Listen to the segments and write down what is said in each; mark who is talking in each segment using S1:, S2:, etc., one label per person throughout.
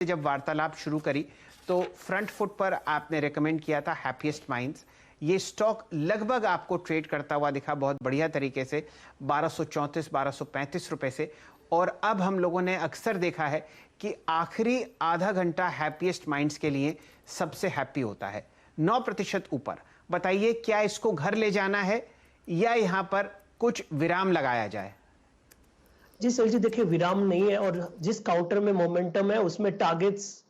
S1: जब वार्तालाप शुरू करी तो फ्रंट फुट पर आपने रेकमेंड किया था हैप्पीएस्ट माइंड्स। ये स्टॉक लगभग आपको ट्रेड करता हुआ दिखा बहुत बढ़िया तरीके से 1234-1235 रुपए से। और अब हम लोगों ने अक्सर देखा है कि आखिरी आधा घंटा हैप्पीएस्ट माइंड्स के लिए सबसे हैप्पी होता है। 9% ऊपर। बताइए, क्या इसको घर ले जाना है या यहां पर कुछ विराम लगाया जाए?
S2: जी सर जी, देखिए विराम नहीं है, और जिस काउंटर में मोमेंटम है उसमें टारगेट्स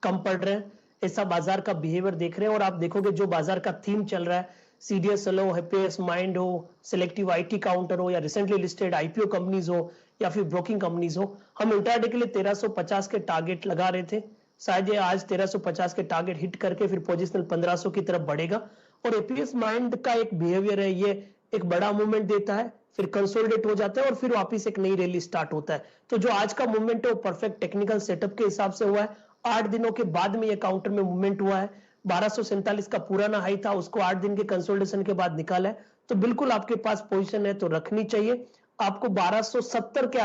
S2: कम पड़ रहे हैं। ऐसा बाजार का बिहेवियर देख रहे हैं। और आप देखोगे जो बाजार का थीम चल रहा है, सीडीएसएल हो, हैप्पीएस्ट माइंड हो, सिलेक्टिव आईटी काउंटर हो, या रिसेंटली लिस्टेड आईपीओ कंपनीज हो, या फिर ब्रोकिंग कंपनीज हो, हम इंट्राडे के लिए 1350 के टारगेट लगा रहे थे। शायद ये आज 1350 के टारगेट हिट करके फिर पोजिशनल 1500 की तरफ बढ़ेगा। और हैप्पीएस्ट माइंड का एक बिहेवियर है, ये एक बड़ा मूवमेंट देता है, फिर कंसोलिडेट हो जाता है और फिर वापस एक नई रैली स्टार्ट होता है। तो जो आज का मूवमेंट है वो परफेक्ट टेक्निकल सेटअप के हिसाब से हुआ है। 8 दिनों के बाद में ये काउंटर में मूवमेंट हुआ है। 1247 का पुराना हाई था, उसको 8 दिन के कंसोलिडेशन के बाद निकाला है। तो बिल्कुल आपके पास पोजीशन है तो रखनी चाहिए। आपको 1270 के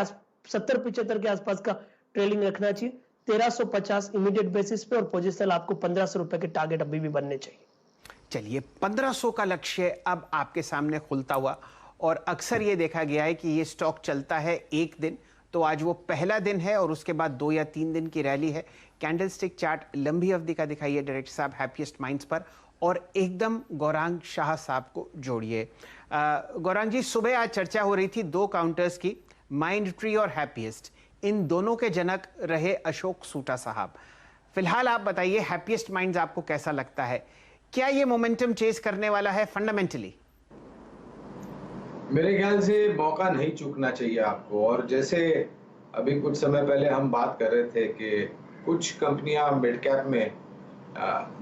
S2: 70-75 के आसपास का ट्रेलिंग रखना चाहिए। 1350 इमीडिएट बेसिस पे, और पोजीशन आपको 1500 रुपए के टारगेट अभी भी बनने चाहिए।
S1: चलिए, 1500 का लक्ष्य अब आपके सामने खुलता हुआ। और अक्सर ये देखा गया है कि ये स्टॉक चलता है एक दिन, तो आज वो पहला दिन है और उसके बाद 2 या 3 दिन की रैली है। कैंडलस्टिक चार्ट लंबी अवधि का दिखाइए डायरेक्टर साहब हैप्पीएस्ट माइंड्स पर, और एकदम गौरांग शाह साहब को जोड़िए। गौरांग जी, सुबह आज चर्चा हो रही थी 2 काउंटर्स की, माइंड ट्री और हैप्पीएस्ट। इन दोनों के जनक रहे अशोक सूटा साहब। फिलहाल आप बताइए, हैप्पीएस्ट माइंड्स आपको कैसा लगता है? क्या ये मोमेंटम चेज करने वाला है फंडामेंटली?
S3: मेरे ख्याल से मौका नहीं चूकना चाहिए आपको। और जैसे अभी कुछ समय पहले हम बात कर रहे थे कि कुछ कंपनियां मिड कैप में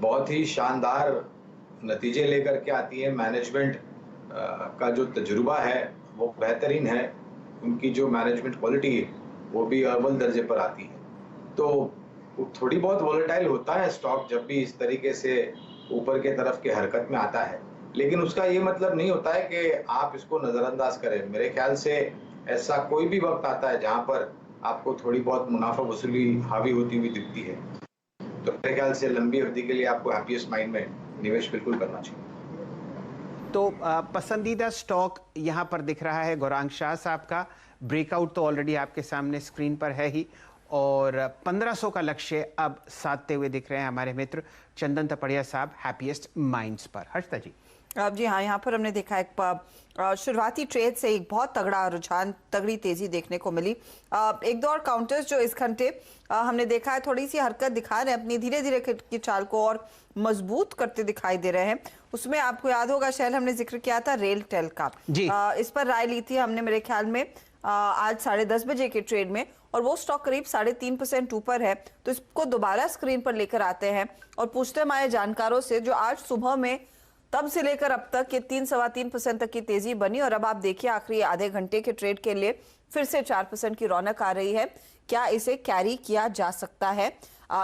S3: बहुत ही शानदार नतीजे लेकर के आती है, मैनेजमेंट का जो तजुर्बा है वो बेहतरीन है, उनकी जो मैनेजमेंट क्वालिटी है वो भी अव्वल दर्जे पर आती है। तो थोड़ी बहुत वॉलेटाइल होता है स्टॉक जब भी इस तरीके से ऊपर के तरफ के हरकत में आता है, लेकिन उसका ये मतलब नहीं होता है कि आप इसको नजरअंदाज करें। मेरे ख्याल से ऐसा कोई भी वक्त आता है जहां पर आपको थोड़ी बहुत मुनाफा वसूली हावी होती हुई दिखती है, तो मेरे ख्याल से लंबी अवधि के लिए आपको हैप्पीएस्ट माइंड में निवेश बिल्कुल करना चाहिए।
S1: तो पसंदीदा स्टॉक यहां पर दिख रहा है गौरांग शाह साहब का। ब्रेकआउट तो ऑलरेडी आपके सामने स्क्रीन पर है ही, और 1500 का लक्ष्य अब साधते हुए दिख रहे हैं हमारे मित्र चंदन तपड़िया साहब हैप्पीएस्ट माइंड्स पर। हर्षदा जी।
S4: जी हाँ, यहाँ पर हमने देखा एक शुरुआती ट्रेड से एक बहुत तगड़ा रुझान, तगड़ी तेजी देखने को मिली। एक दो और काउंटर्स जो इस घंटे हमने देखा है थोड़ी सी हरकत दिखा रहे हैं, अपनी धीरे धीरे की चाल को और मजबूत करते दिखाई दे रहे हैं। उसमें आपको याद होगा शैल, हमने जिक्र किया था रेल टेल का। इस पर राय ली थी हमने मेरे ख्याल में आज 10:30 बजे के ट्रेड में, और वो स्टॉक करीब 3.5% ऊपर है। तो इसको दोबारा स्क्रीन पर लेकर आते हैं और पूछते हैं हमारे जानकारों से, जो आज सुबह में तब से लेकर अब तक ये 3-3.25% तक की तेजी बनी, और अब आप देखिए आखिरी आधे घंटे के ट्रेड के लिए फिर से 4% की रौनक आ रही है। क्या इसे कैरी किया जा सकता है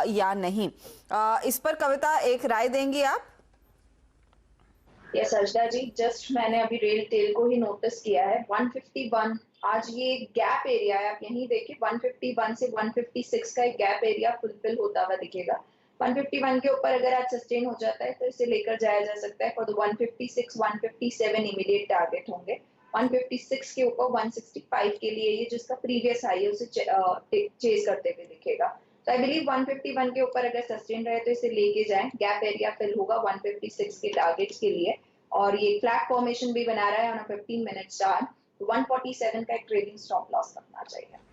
S4: या नहीं? इस पर कविता एक राय देंगी आप?
S5: यस अर्षदा जी, जस्ट मैंने अभी रेल टेल को ही नोटिस किया है। 151 आज ये गैप एरिया है, आप यहीं देखिए 151 से 156 का एक गैप एरिया फुलफिल होता हुआ दिखेगा। 151 के ऊपर अगर आज सस्टेन हो जाता है तो इसे लेकर जाया जा सकता है। फॉर द 156, 157 इमीडिएट टारगेट होंगे। 156 के ऊपर 165 के लिए ये जिसका प्रीवियस हाई है उसे चेज करते हुए दिखेगा। तो आई बिलीव 151 के ऊपर अगर सस्टेन रहे तो इसे लेके जाएं। गैप एरिया फिल होगा 156 के टारगेट्स के लिए, और ये फ्लैट फॉर्मेशन भी बना रहा है ऑन अ 15 मिनट चार्ट। तो 147 का एक ट्रेडिंग स्टॉप लॉस रखना चाहिए।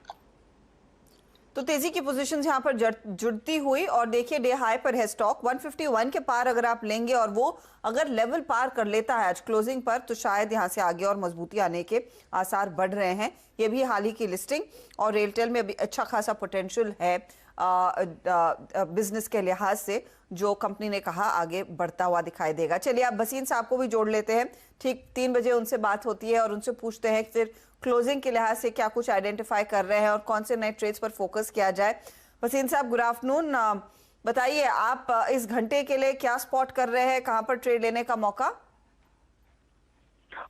S4: तो तेजी की पोजीशंस यहां पर जुड़ती हुई, और देखिए डे हाई पर है स्टॉक 151 के पार अगर आप लेंगे और वो अगर लेवल पार कर लेता है आज क्लोजिंग पर, तो शायद यहां से आगे और मजबूती आने के आसार बढ़ रहे हैं। ये भी हाल ही की लिस्टिंग, और रेलटेल में अभी अच्छा खासा पोटेंशियल है बिजनेस के लिहाज से, जो कंपनी ने कहा आगे बढ़ता हुआ दिखाई देगा। चलिए आप बसीन साहब को भी जोड़ लेते हैं। ठीक 3 बजे उनसे बात होती है और उनसे पूछते हैं फिर क्लोजिंग के लिहाज से क्या कुछ आइडेंटिफाई कर रहे हैं और कौन से नए ट्रेड्स पर फोकस किया जाए। बसीन साहब, गुड आफ्टरनून। बताइए आप इस घंटे के लिए क्या स्पॉट कर रहे हैं, कहां पर ट्रेड लेने का मौका?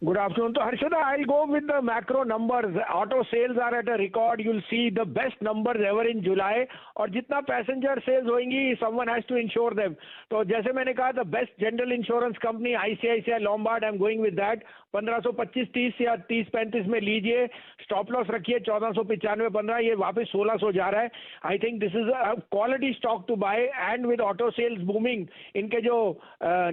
S6: Good afternoon. So Harshada, I'll go with the macro numbers. Auto sales are at a record. You'll see the best numbers ever in July. और जितना पैसेंजर सेल्स होंगी, someone has to insure them. तो जैसे मैंने कहा, the best general insurance company ICICI Lombard, I'm going with that. 1525-30 या 30-35 में लीजिए. स्टॉप लॉस रखिए 1495-15. ये वापस 1600 जा रहा है. I think this is a quality stock to buy, and with auto sales booming, इनके जो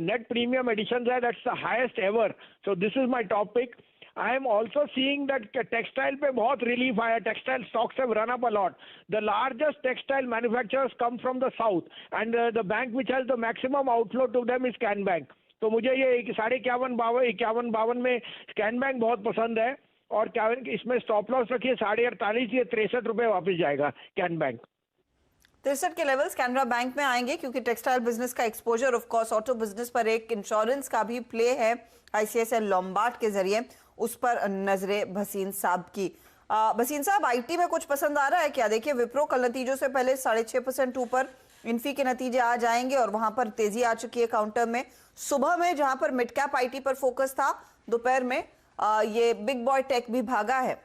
S6: net premium additions है, that's the highest ever. So this is my top pick. I am also seeing that textile पे बहुत relief आया. Textile stocks have run up a lot. The largest textile manufacturers come from the south, and the bank which has the maximum outflow to them is Can Bank. तो मुझे ये 51-52 में Can Bank बहुत पसंद है, और इसमें स्टॉप लॉस रखिए 48.5, ये 63 रुपए वापस जाएगा Can Bank.
S4: 63 के लेवल्स कैनरा बैंक में आएंगे, क्योंकि टेक्सटाइल बिजनेस का exposure of course auto business पर एक इंश्योरेंस का भी प्ले है आईसीआईसीआई लोम्बार्ड के जरिए, उस पर नजरें भसीन साहब की। भसीन साहब, आईटी में कुछ पसंद आ रहा है क्या? देखिए विप्रो कल नतीजों से पहले 6.5% ऊपर, इन्फी के नतीजे आ जाएंगे और वहां पर तेजी आ चुकी है काउंटर में। सुबह में जहां पर मिड कैप आईटी पर फोकस था, दोपहर में ये बिग बॉय टेक भी भागा है।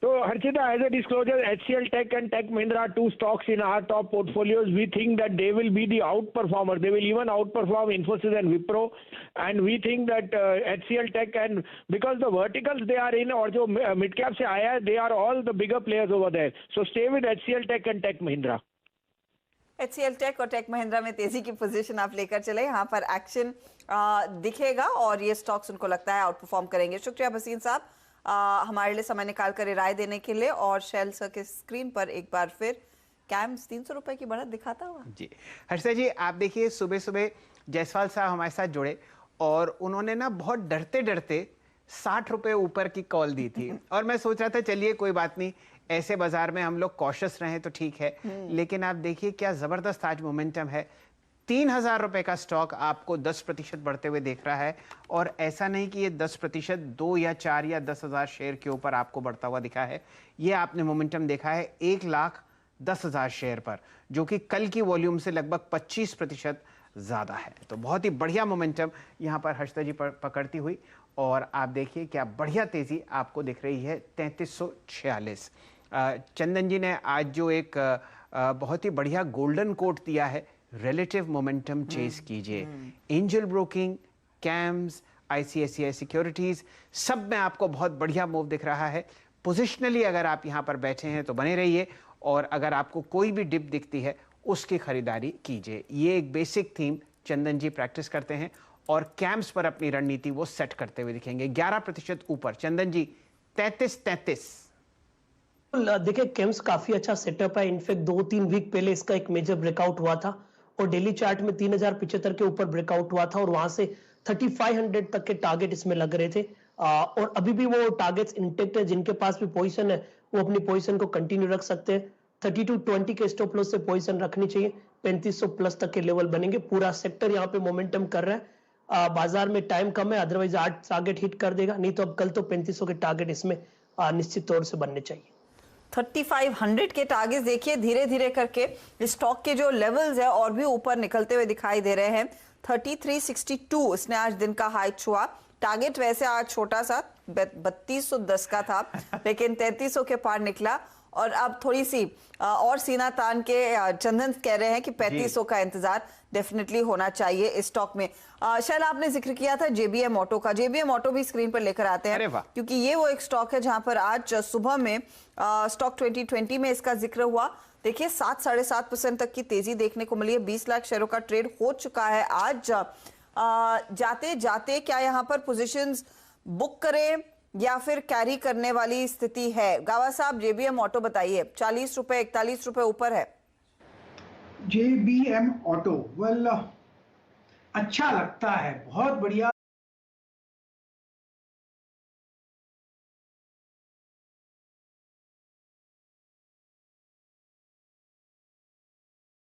S6: So Harshita, as a disclosure, HCL Tech and Tech Mahindra are two stocks in our top portfolios. We think that they will be the outperformer. They will even outperform Infosys and Wipro. And we think that HCL Tech, and because the verticals they are in, और जो mid cap से आया है, they are all the bigger players over there. So stay with HCL Tech and Tech Mahindra.
S4: HCL Tech और take Mahindra में तेजी की position आप लेकर चले, यहाँ पर एक्शन दिखेगा और ये स्टॉक्स उनको लगता है आउट परफॉर्म करेंगे। शुक्रिया भसीन साहब हमारे लिए समय निकाल कर राय देने के लिए। और शेल सर के स्क्रीन पर एक बार फिर कैम्स 300 रुपए की बढ़त दिखाता हुआ।
S1: जी हर्षा जी, आप देखिए सुबह सुबह जायसवाल साहब हमारे साथ जुड़े और उन्होंने ना बहुत डरते डरते 60 रुपए ऊपर की कॉल दी थी, और मैं सोच रहा था चलिए कोई बात नहीं, ऐसे बाजार में हम लोग कॉशियस रहें तो ठीक है, लेकिन आप देखिए क्या जबरदस्त आज मोमेंटम है। 3000 रुपए का स्टॉक आपको 10% बढ़ते हुए देख रहा है, और ऐसा नहीं कि ये 10% 2 या 4 या 10,000 शेयर के ऊपर आपको बढ़ता हुआ दिखा है। ये आपने मोमेंटम देखा है 1,10,000 शेयर पर, जो कि कल की वॉल्यूम से लगभग 25% ज़्यादा है। तो बहुत ही बढ़िया मोमेंटम यहाँ पर हर्षदा जी पकड़ती हुई, और आप देखिए क्या बढ़िया तेज़ी आपको दिख रही है 3346। चंदन जी ने आज जो एक बहुत ही बढ़िया गोल्डन कोट दिया है, रिलेटिव मोमेंटम चेस कीजिए। Angel broking, camps, ICICI securities, सब में आपको बहुत बढ़िया मूव दिख रहा है। पोजिशनली अगर आप यहाँ पर बैठे हैं तो बने रहिए, और अगर आपको कोई भी डिप दिखती है उसकी खरीदारी कीजिए। ये एक बेसिक थीम चंदन जी प्रैक्टिस करते हैं, और कैम्प्स पर अपनी रणनीति वो सेट करते हुए दिखेंगे। 11% ऊपर चंदन जी 33।
S2: देखिए कैम्स काफी अच्छा सेटअप है। इनफैक्ट 2-3 वीक पहले इसका एक मेजर ब्रेकआउट हुआ था, और डेली चार्ट में 3075 के ऊपर ब्रेकआउट हुआ था, और वहां से 3500 तक के टारगेट इसमें लग रहे थे। और अभी भी वो टारगेट्स इंटेक्ट है। जिनके पास भी पोजीशन है वो अपनी पोजीशन को कंटिन्यू रख सकते हैं। 3220 के स्टॉप लॉस से पोजीशन रखनी चाहिए। 3500 प्लस तक के लेवल बनेंगे। पूरा सेक्टर यहाँ पे मोमेंटम कर रहा है। बाजार में टाइम कम है, अदरवाइज 8 टारगेट हिट कर देगा, नहीं तो अब कल तो 3500 के टारगेट इसमें निश्चित तौर से बनने चाहिए।
S4: 3500 के टारगेट देखिए धीरे धीरे करके स्टॉक के जो लेवल्स है और भी ऊपर निकलते हुए दिखाई दे रहे हैं। 3362 इसने आज दिन का हाई छुआ। टारगेट वैसे आज छोटा सा 3210 का था, लेकिन 3300 के पार निकला, और अब थोड़ी सी और सीना तान के चंदन कह रहे हैं कि 3500 का इंतजार डेफिनेटली होना चाहिए इस स्टॉक में। शायद आपने जिक्र किया था जेबीएम ऑटो का, जेबीएम ऑटो भी स्क्रीन पर लेकर आते हैं, क्योंकि ये वो एक स्टॉक है जहां पर आज सुबह में स्टॉक 2020 में इसका जिक्र हुआ। देखिए 7-7.5% तक की तेजी देखने को मिली है। 20 लाख शेयरों का ट्रेड हो चुका है आज। जाते जाते क्या यहाँ पर पोजीशंस बुक करें या फिर कैरी करने वाली स्थिति है? गावा साहब जेबीएम ऑटो बताइए। 40 रुपए 41 रुपए ऊपर है।
S7: जेबीएम ऑटो वेल अच्छा लगता है, बहुत बढ़िया